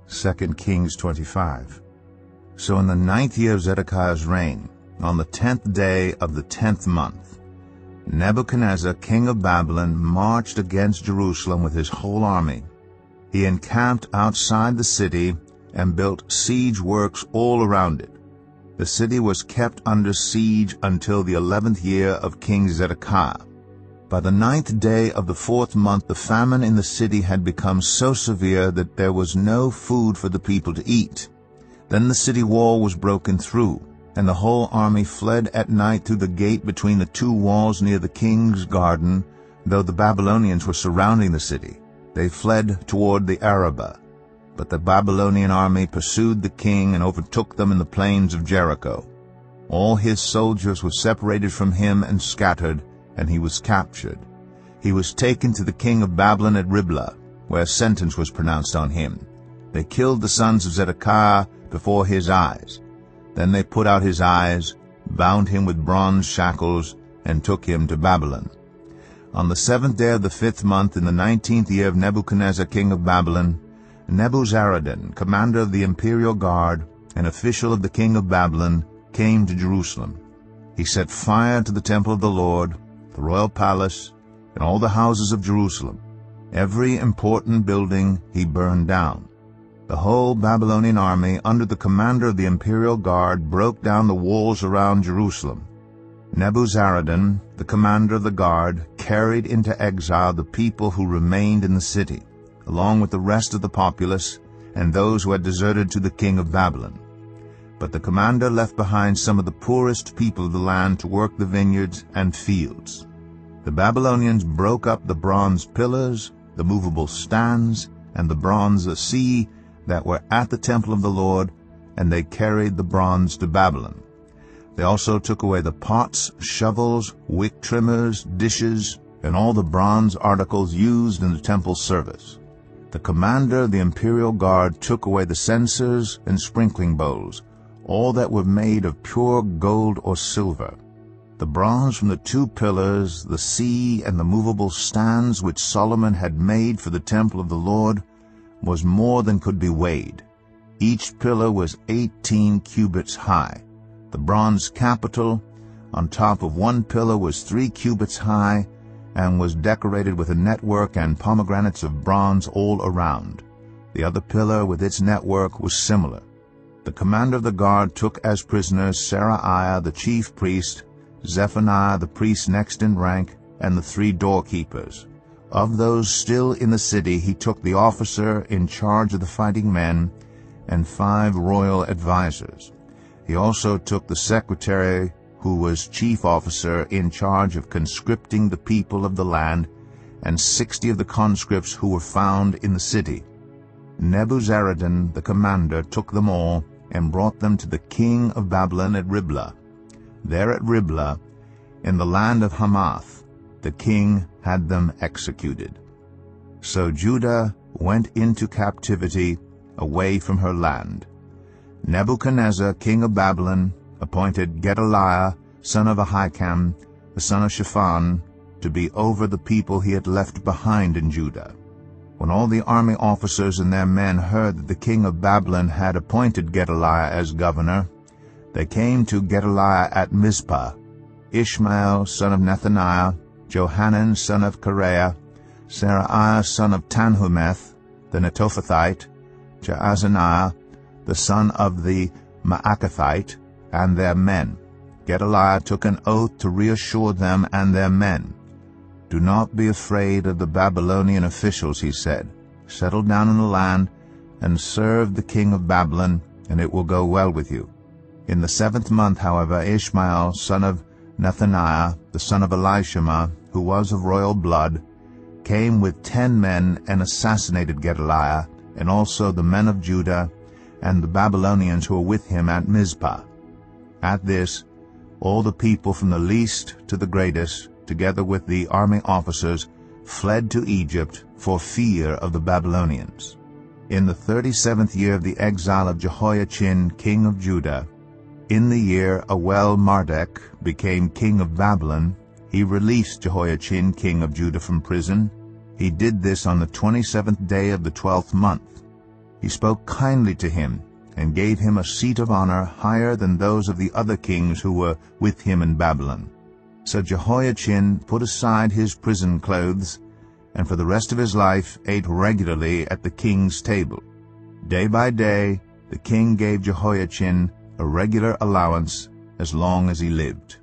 2 Kings 25. So in the 9th year of Zedekiah's reign, on the 10th day of the 10th month, Nebuchadnezzar, king of Babylon, marched against Jerusalem with his whole army. He encamped outside the city and built siege works all around it. The city was kept under siege until the 11th year of King Zedekiah. By the 9th day of the 4th month, the famine in the city had become so severe that there was no food for the people to eat. Then the city wall was broken through, and the whole army fled at night through the gate between the two walls near the king's garden, though the Babylonians were surrounding the city. They fled toward the Arabah. But the Babylonian army pursued the king and overtook them in the plains of Jericho. All his soldiers were separated from him and scattered, and he was captured. He was taken to the king of Babylon at Riblah, where sentence was pronounced on him. They killed the sons of Zedekiah before his eyes. Then they put out his eyes, bound him with bronze shackles, and took him to Babylon. On the 7th day of the 5th month, in the 19th year of Nebuchadnezzar, king of Babylon, Nebuzaradan, commander of the imperial guard, and official of the king of Babylon, came to Jerusalem. He set fire to the temple of the Lord, the royal palace, and all the houses of Jerusalem. Every important building he burned down. The whole Babylonian army, under the commander of the imperial guard, broke down the walls around Jerusalem. Nebuzaradan, the commander of the guard, carried into exile the people who remained in the city, along with the rest of the populace and those who had deserted to the king of Babylon. But the commander left behind some of the poorest people of the land to work the vineyards and fields. The Babylonians broke up the bronze pillars, the movable stands, and the bronze sea that were at the temple of the Lord, and they carried the bronze to Babylon. They also took away the pots, shovels, wick trimmers, dishes, and all the bronze articles used in the temple service. The commander of the imperial guard took away the censers and sprinkling bowls, all that were made of pure gold or silver. The bronze from the 2 pillars, the sea, and the movable stands which Solomon had made for the temple of the Lord was more than could be weighed. Each pillar was 18 cubits high. The bronze capital on top of one pillar was 3 cubits high, and was decorated with a network and pomegranates of bronze all around. The other pillar with its network was similar. The commander of the guard took as prisoners Seraiah the chief priest, Zephaniah the priest next in rank, and the 3 doorkeepers. Of those still in the city he took the officer in charge of the fighting men and 5 royal advisers. He also took the secretary, who was chief officer in charge of conscripting the people of the land, and 60 of the conscripts who were found in the city. Nebuzaradan the commander took them all and brought them to the king of Babylon at Riblah. There at Riblah, in the land of Hamath, the king had them executed. So Judah went into captivity away from her land. Nebuchadnezzar, king of Babylon, appointed Gedaliah, son of Ahikam, the son of Shaphan, to be over the people he had left behind in Judah. When all the army officers and their men heard that the king of Babylon had appointed Gedaliah as governor, they came to Gedaliah at Mizpah. Ishmael, son of Nethaniah, Johanan, son of Kareah, Seraiah, son of Tanhumeth, the Netophathite, Jaazaniah, the son of the Maacathite, and their men. Gedaliah took an oath to reassure them and their men. "Do not be afraid of the Babylonian officials," he said. "Settle down in the land and serve the king of Babylon, and it will go well with you." In the 7th month, however, Ishmael, son of Nethaniah, the son of Elishama, who was of royal blood, came with 10 men and assassinated Gedaliah, and also the men of Judah and the Babylonians who were with him at Mizpah. At this, all the people from the least to the greatest, together with the army officers, fled to Egypt for fear of the Babylonians. In the 37th year of the exile of Jehoiachin, king of Judah, in the year Awel-Marduk became king of Babylon, he released Jehoiachin, king of Judah, from prison. He did this on the 27th day of the 12th month. He spoke kindly to him, and gave him a seat of honor higher than those of the other kings who were with him in Babylon. So Jehoiachin put aside his prison clothes, and for the rest of his life ate regularly at the king's table. Day by day the king gave Jehoiachin a regular allowance as long as he lived.